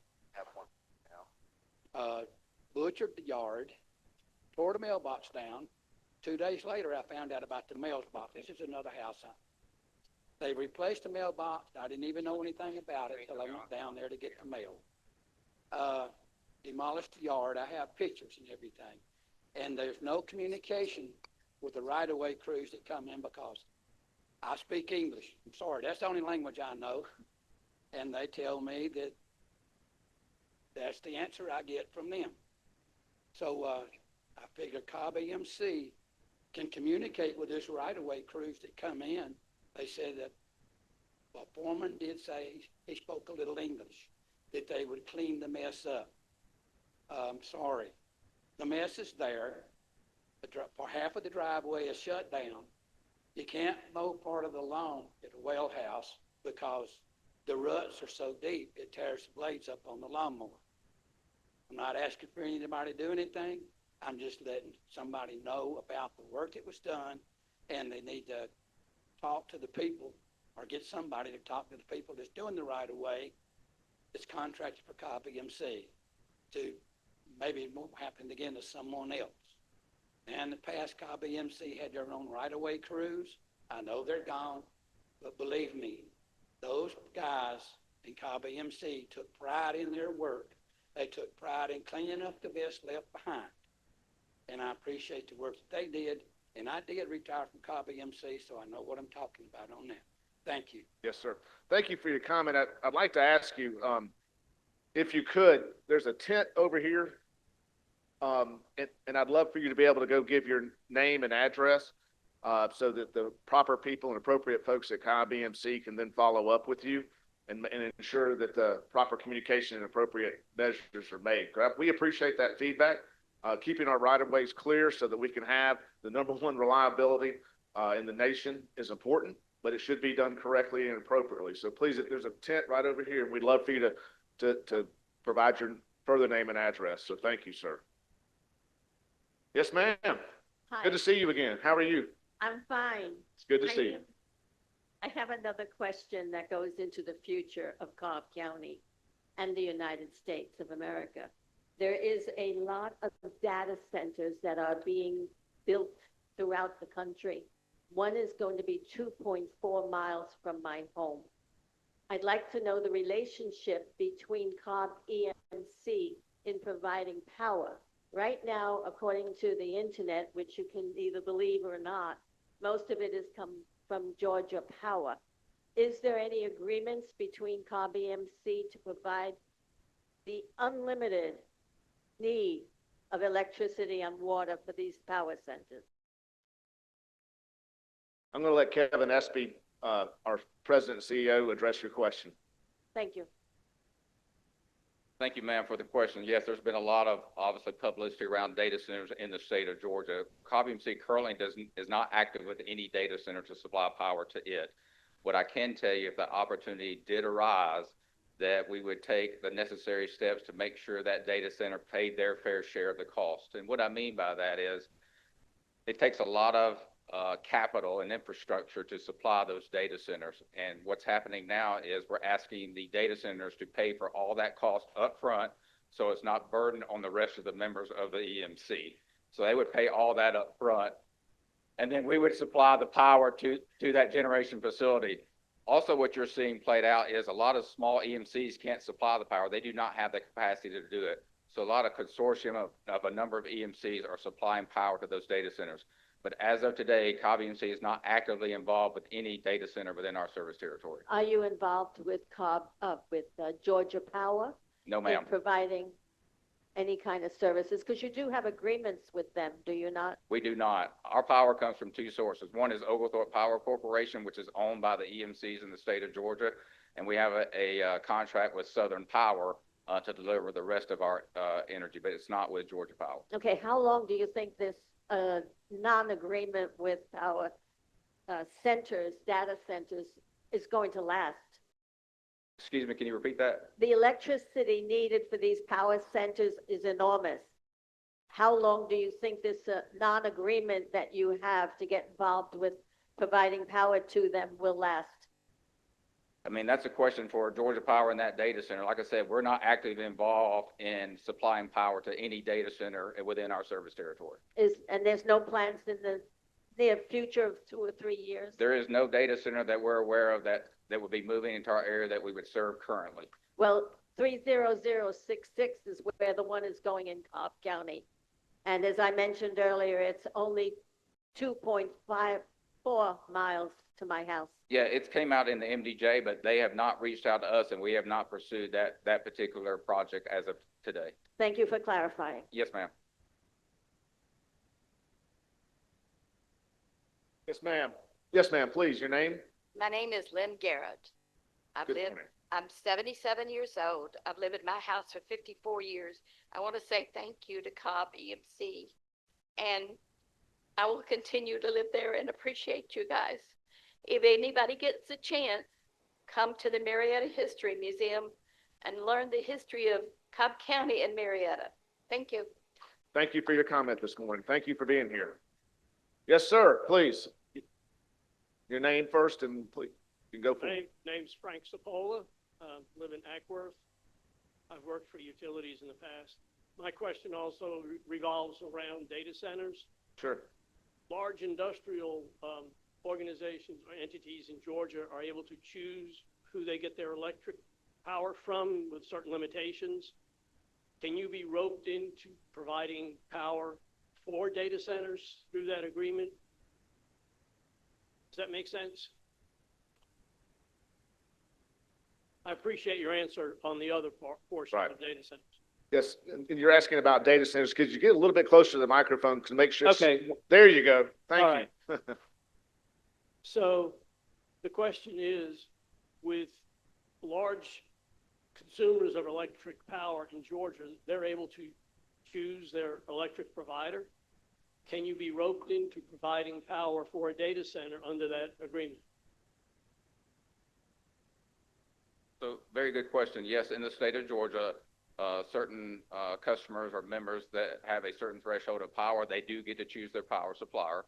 butchered the yard, tore the mailbox down. 2 days later, I found out about the mailbox. This is another house. They replaced the mailbox. I didn't even know anything about it until I went down there to get the mail. Demolished the yard. I have pictures and everything. And there's no communication with the right-of-way crews that come in because I speak English. I'm sorry, that's the only language I know. And they tell me that that's the answer I get from them. So I figure Cobb EMC can communicate with this right-of-way crews that come in. They said that, well, Foreman did say he spoke a little English, that they would clean the mess up. Sorry, the mess is there. For half of the driveway is shut down. You can't mow part of the lawn at a well house because the ruts are so deep, it tears the blades up on the lawnmower. I'm not asking for anybody to do anything. I'm just letting somebody know about the work that was done, and they need to talk to the people or get somebody to talk to the people that's doing the right-of-way that's contracted for Cobb EMC to maybe it won't happen again to someone else. And in the past, Cobb EMC had their own right-of-way crews. I know they're gone, but believe me, those guys in Cobb EMC took pride in their work. They took pride in cleaning up the mess left behind. And I appreciate the work that they did. And I did retire from Cobb EMC, so I know what I'm talking about on that. Thank you. Yes, sir. Thank you for your comment. I'd like to ask you, if you could, there's a tent over here. And I'd love for you to be able to go give your name and address so that the proper people and appropriate folks at Cobb EMC can then follow up with you and ensure that the proper communication and appropriate measures are made. We appreciate that feedback. Keeping our right-of-ways clear so that we can have the #1 reliability in the nation is important, but it should be done correctly and appropriately. So please, if there's a tent right over here, we'd love for you to provide your further name and address. So thank you, sir. Yes, ma'am. Hi. Good to see you again. How are you? I'm fine. It's good to see you. I have another question that goes into the future of Cobb County and the United States of America. There is a lot of data centers that are being built throughout the country. One is going to be 2.4 miles from my home. I'd like to know the relationship between Cobb EMC in providing power. Right now, according to the internet, which you can either believe or not, most of it has come from Georgia Power. Is there any agreements between Cobb EMC to provide the unlimited need of electricity and water for these power centers? I'm going to let Kevin Espy, our President and CEO, address your question. Thank you. Thank you, ma'am, for the question. Yes, there's been a lot of, obviously, publicity around data centers in the state of Georgia. Cobb EMC currently is not active with any data center to supply power to it. What I can tell you, if the opportunity did arise, that we would take the necessary steps to make sure that data center paid their fair share of the cost. And what I mean by that is it takes a lot of capital and infrastructure to supply those data centers. And what's happening now is we're asking the data centers to pay for all that cost up front, so it's not burdened on the rest of the members of the EMC. So they would pay all that up front, and then we would supply the power to that generation facility. Also, what you're seeing played out is a lot of small EMCs can't supply the power. They do not have the capacity to do it. So a lot of consortium of a number of EMCs are supplying power to those data centers. But as of today, Cobb EMC is not actively involved with any data center within our service territory. Are you involved with Georgia Power? No, ma'am. In providing any kind of services? Because you do have agreements with them, do you not? We do not. Our power comes from two sources. One is Oglethorpe Power Corporation, which is owned by the EMCs in the state of Georgia. And we have a contract with Southern Power to deliver the rest of our energy, but it's not with Georgia Power. Okay, how long do you think this non-agreement with our centers, data centers, is going to last? Excuse me, can you repeat that? The electricity needed for these power centers is enormous. How long do you think this non-agreement that you have to get involved with providing power to them will last? I mean, that's a question for Georgia Power and that data center. Like I said, we're not actively involved in supplying power to any data center within our service territory. And there's no plans in the near future of 2 or 3 years? There is no data center that we're aware of that would be moving into our area that we would serve currently. Well, 30066 is where the one is going in Cobb County. And as I mentioned earlier, it's only 2.54 miles to my house. Yeah, it came out in the MDJ, but they have not reached out to us, and we have not pursued that particular project as of today. Thank you for clarifying. Yes, ma'am. Yes, ma'am. Yes, ma'am, please, your name? My name is Lynn Garrett. Good morning. I'm 77 years old. I've lived in my house for 54 years. I want to say thank you to Cobb EMC. And I will continue to live there and appreciate you guys. If anybody gets a chance, come to the Marietta History Museum and learn the history of Cobb County and Marietta. Thank you. Thank you for your comment this morning. Thank you for being here. Yes, sir, please. Your name first, and please, you can go for it. Name's Frank Sapola, live in Ackworth. I've worked for utilities in the past. My question also revolves around data centers. Sure. Large industrial organizations or entities in Georgia are able to choose who they get their electric power from with certain limitations. Can you be roped into providing power for data centers through that agreement? Does that make sense? I appreciate your answer on the other portion of data centers. Yes, and you're asking about data centers. Could you get a little bit closer to the microphone to make sure? Okay. There you go. Thank All you. right. So the question is, with large consumers of electric power in Georgia, they're able to choose their electric provider. Can you be roped into providing power for a data center under that agreement? So very good question. Yes, in the state of Georgia, certain customers or members that have a certain threshold of power, they do get to choose their power supplier.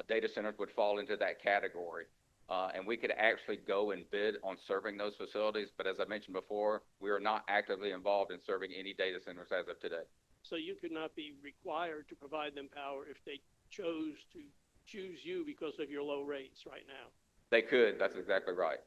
Data centers would fall into that category. and we could actually go and bid on serving those facilities. But as I mentioned before, we are not actively involved in serving any data centers as of today. So you could not be required to provide them power if they chose to choose you because of your low rates right now. They could, that's exactly right.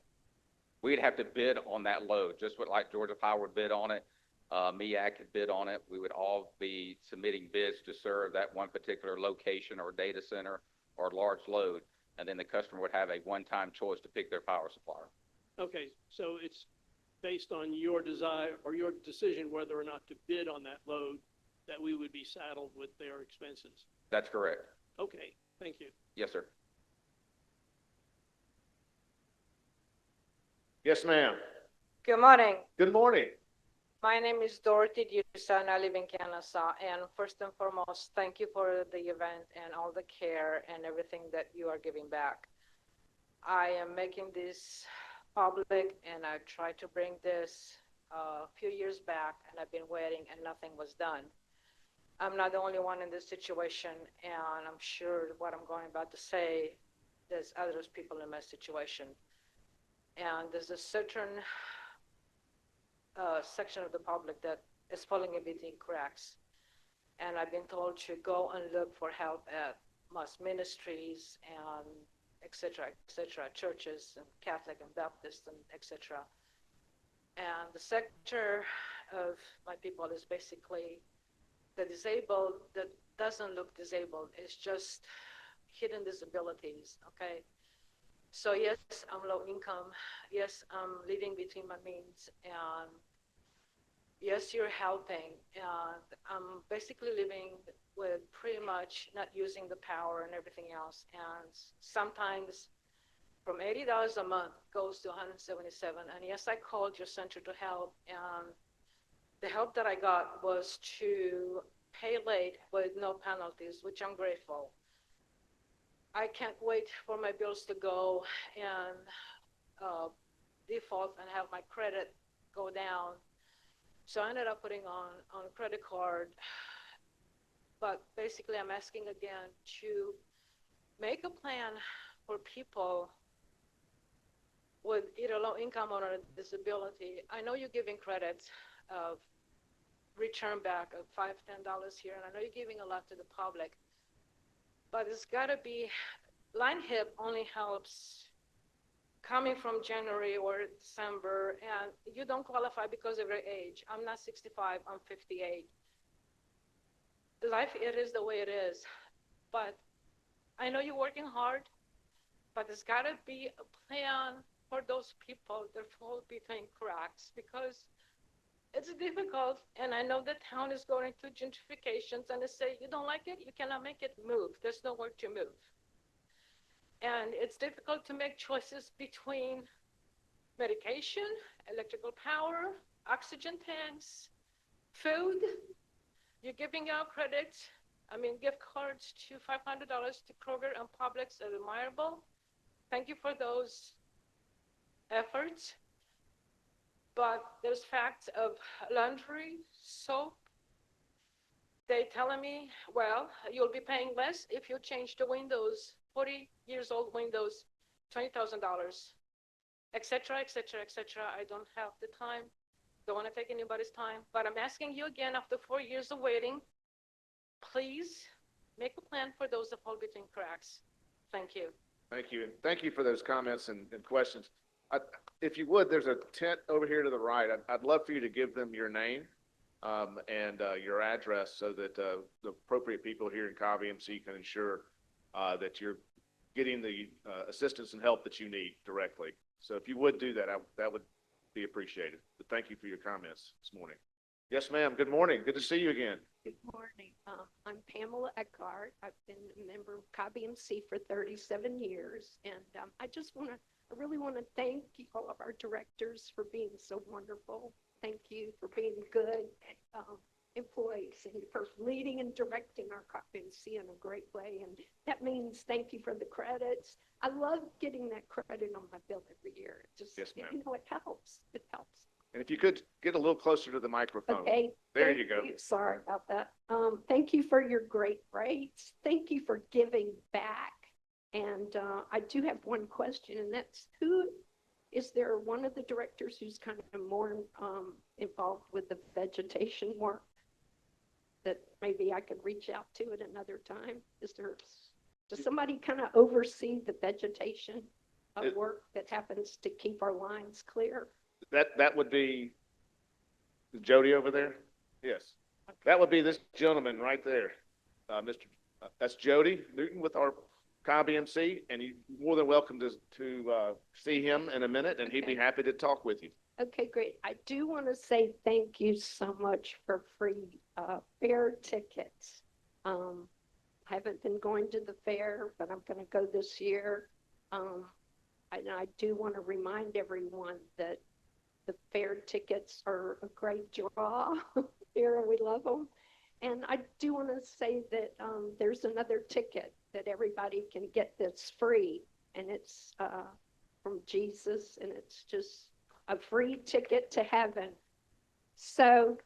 We'd have to bid on that load, just like Georgia Power would bid on it, MEAC could bid on it. We would all be submitting bids to serve that one particular location or data center or large load, and then the customer would have a one-time choice to pick their power supplier. Okay, so it's based on your desire or your decision whether or not to bid on that load that we would be saddled with their expenses. That's correct. Okay, thank you. Yes, sir. Yes, ma'am. Good morning. Good morning. My name is Dorothy Dusa and I live in Kennesaw. And first and foremost, thank you for the event and all the care and everything that you are giving back. I am making this public and I tried to bring this a few years back and I've been waiting and nothing was done. I'm not the only one in this situation, and I'm sure what I'm going about to say, there's other people in my situation. And there's a certain section of the public that is falling a bit in cracks. And I've been told to go and look for help at most ministries and et cetera, churches and Catholic and Baptist and et cetera. And the sector of my people is basically the disabled that doesn't look disabled. It's just hidden disabilities, okay? So yes, I'm low income. Yes, I'm living between my means. And yes, you're helping. And I'm basically living with pretty much not using the power and everything else. And sometimes from $80 a month goes to $177. And yes, I called your center to help. And the help that I got was to pay late with no penalties, which I'm grateful. I can't wait for my bills to go and default and have my credit go down. So I ended up putting on a credit card. But basically, I'm asking again to make a plan for people with either low income or a disability. I know you're giving credits of return back of $5, $10 here, and I know you're giving a lot to the public, but it's got to be, line hip only helps coming from January or December, and you don't qualify because of your age. I'm not 65, I'm 58. Life, it is the way it is, but I know you're working hard, but there's got to be a plan for those people that fall between cracks, because it's difficult, and I know the town is going through gentrifications, and they say, you don't like it, you cannot make it move. There's nowhere to move. And it's difficult to make choices between medication, electrical power, oxygen tanks, food. You're giving out credits, gift cards to $500 to Kroger and Publix are admirable. Thank you for those efforts. But there's facts of laundry, soap. They telling me, well, you'll be paying less if you change the windows, 40 years old windows, $20,000, et cetera, et cetera, et cetera. I don't have the time. Don't want to take anybody's time. But I'm asking you again, after 4 years of waiting, please make a plan for those that fall between cracks. Thank you. Thank you. And thank you for those comments and questions. If you would, there's a tent over here to the right. I'd love for you to give them your name and your address so that the appropriate people here in Cobb EMC can ensure that you're getting the assistance and help that you need directly. So if you would do that, that would be appreciated. But thank you for your comments this morning. Yes, ma'am. Good morning. Good to see you again. Good morning. I'm Pamela Eckhart. I've been a member of Cobb EMC for 37 years. And I really want to thank all of our directors for being so wonderful. Thank you for being good employees and for leading and directing our Cobb EMC in a great way. And that means thank you for the credits. I love getting that credit on my bill every year. It just, yes, ma'am. it helps. It helps. And if you could get a little closer to the microphone. Okay. There you go. Sorry about that. Thank you for your great rates. Thank you for giving back. And I do have one question, and that's is there one of the directors who's kind of more involved with the vegetation work that maybe I could reach out to at another time? Does somebody kind of oversee the vegetation of work that happens to keep our lines clear? That would be Jody over there? Yes. That would be this gentleman right there. That's Jody Newton with our Cobb EMC, and you're more than welcome to see him in a minute, and he'd be happy to talk with you. Okay, great. I do want to say thank you so much for free fair tickets. I haven't been going to the fair, but I'm going to go this year. And I do want to remind everyone that the fair tickets are a great draw here, and we love them. And I do want to say that there's another ticket that everybody can get that's free, and it's from Jesus, and it's just a free ticket to heaven. So,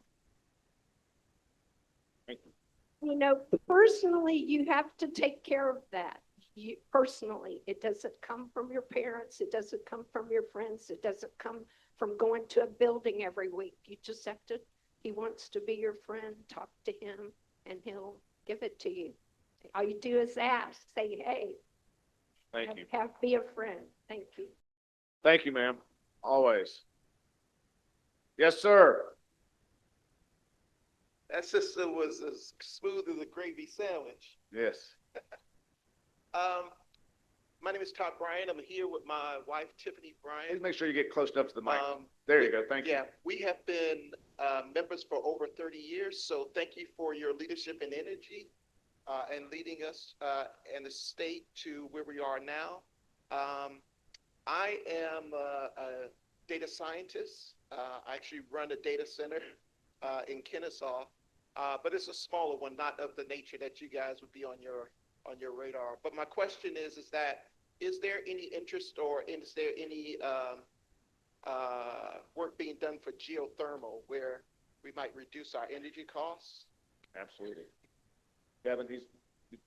you know, personally, you have to take care of that. You, personally, it doesn't come from your parents. It doesn't come from your friends. It doesn't come from going to a building every week. You just have to, he wants to be your friend, talk to him, and he'll give it to you. All you do is ask, say, hey, Thank you. Be a friend. Thank you. Thank you, ma'am. Always. Yes, sir. That sister was as smooth as a gravy sandwich. Yes. My name is Todd Bryant. I'm here with my wife, Tiffany Bryant. Please make sure you get close enough to the mic. There you go. Thank you. Yeah, we have been members for over 30 years, so thank you for your leadership and energy and leading us and the state to where we are now. I am a data scientist. I actually run a data center in Kennesaw, but it's a smaller one, not of the nature that you guys would be on your radar. But my question is that, is there any interest or is there any work being done for geothermal where we might reduce our energy costs? Absolutely. Kevin, I'm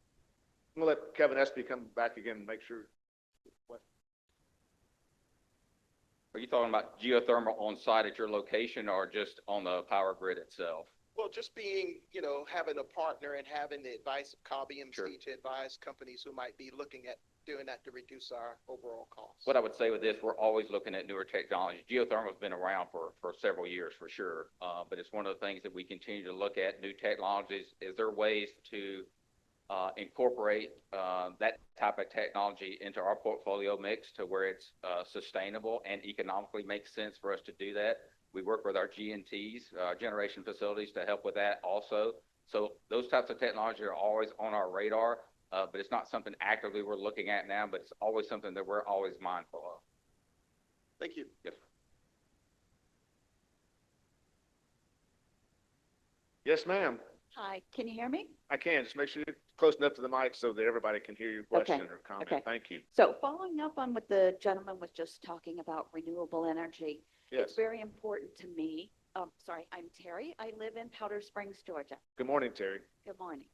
gonna let Kevin Espy come back again and make sure. Are you talking about geothermal on site at your location or just on the power grid itself? Well, just being, you know, having a partner and having the advice of Cobb EMC Sure. to advise companies who might be looking at doing that to reduce our overall costs. What I would say with this, we're always looking at newer technology. Geothermal has been around for several years for sure, but it's one of the things that we continue to look at, new technologies. Is there ways to incorporate that type of technology into our portfolio mix to where it's sustainable and economically makes sense for us to do that? We work with our G&Ts, generation facilities, to help with that also. So those types of technology are always on our radar, but it's not something actively we're looking at now, but it's always something that we're always mindful of. Thank you. Yes. Yes, ma'am. Hi, can you hear me? I can. Just make sure you're close enough to the mic so that everybody can hear your question or comment. Okay. Thank you. So following up on what the gentleman was just talking about, renewable energy, Yes. it's very important to me. Sorry, I'm Terry. I live in Powder Springs, Georgia. Good morning, Terry. Good morning.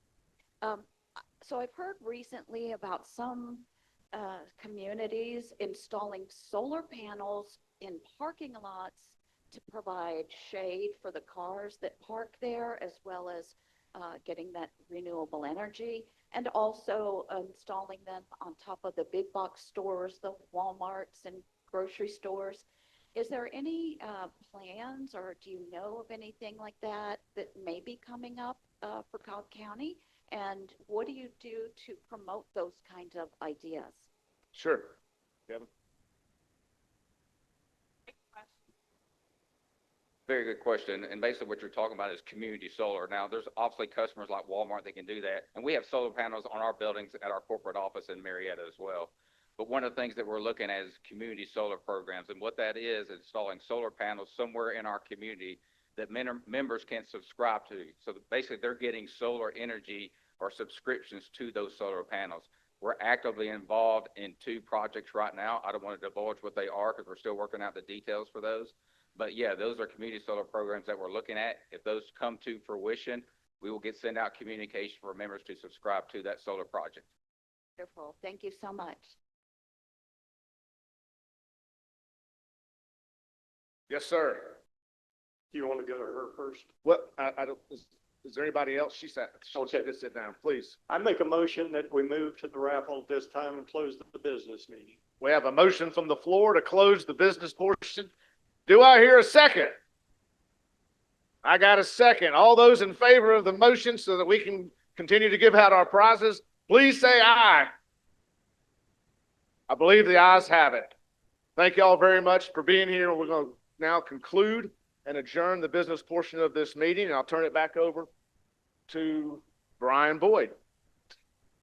So I've heard recently about some communities installing solar panels in parking lots to provide shade for the cars that park there, as well as getting that renewable energy, and also installing them on top of the big box stores, the Walmarts and grocery stores. Is there any plans, or do you know of anything like that that may be coming up for Cobb County? And what do you do to promote those kinds of ideas? Sure. Kevin? Very good question. And basically what you're talking about is community solar. Now, there's obviously customers like Walmart that can do that. And we have solar panels on our buildings at our corporate office in Marietta as well. But one of the things that we're looking at is community solar programs. And what that is installing solar panels somewhere in our community that members can subscribe to. So basically they're getting solar energy or subscriptions to those solar panels. We're actively involved in 2 projects right now. I don't want to divulge what they are because we're still working out the details for those. But yeah, those are community solar programs that we're looking at. If those come to fruition, we will send out communication for members to subscribe to that solar project. Wonderful. Thank you so much. Yes, sir. Do you want to go to her first? What, I don't, is there anybody else? She sat, okay, just sit down, please. I make a motion that we move to the raffle this time and close the business meeting. We have a motion from the floor to close the business portion. Do I hear a second? I got a second. All those in favor of the motion so that we can continue to give out our prizes, please say aye. I believe the ayes have it. Thank you all very much for being here. We're going to now conclude and adjourn the business portion of this meeting, and I'll turn it back over to Brian Boyd.